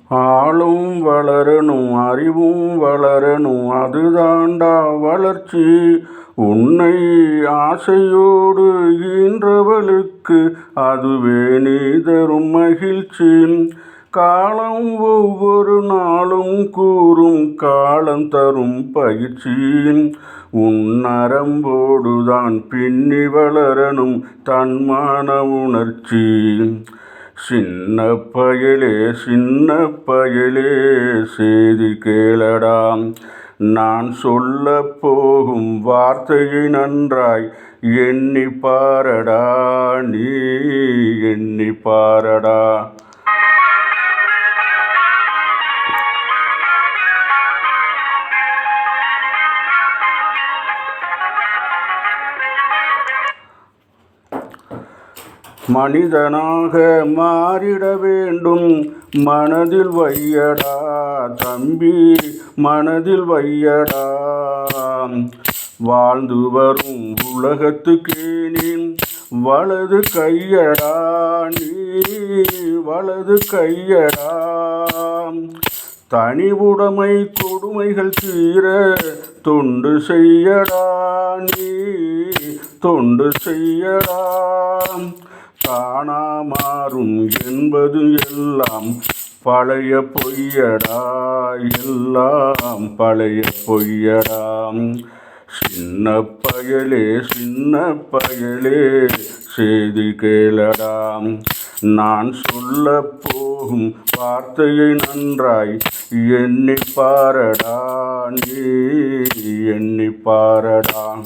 ஆளும் வளரணும் அறிவும் வளரணும் அதுதாண்டா வளர்ச்சி. உன்னை ஆசையோடு ஈன்றவளுக்கு அதுவே நீ தரும் மகிழ்ச்சி. காலம் ஒவ்வொரு நாளும் கூறும் காலம் தரும் பயிற்சி. உன் நரம்போடுதான் பின்னி வளரணும் தன்மான உணர்ச்சி. சின்ன பயலே செய்தி கேளடா. நான் சொல்ல போகும் வார்த்தையை நன்றாய் எண்ணி பாரடா. நீ எண்ணி பாரடா. மனிதனாக மாறிட வேண்டும் மனதில் வையடா தம்பி, மனதில் வையடா. வாழ்ந்து வரும் உலகத்துக்கே நீ வலது கையடா. நீ வலது கையடா. தனிவுடைமை கொடுமைகள் தீர தொண்டு செய்யடா. நீ தொண்டு செய்யடா. தானா மாறும் என்பது எல்லாம் பழைய பொய்யடா. எல்லாம் பழைய பொய்யடா. சின்ன பயலே செய்தி கேளடா. நான் சொல்ல போகும் வார்த்தையை நன்றாய் எண்ணி பாரடா. நீ எண்ணி பாரடா.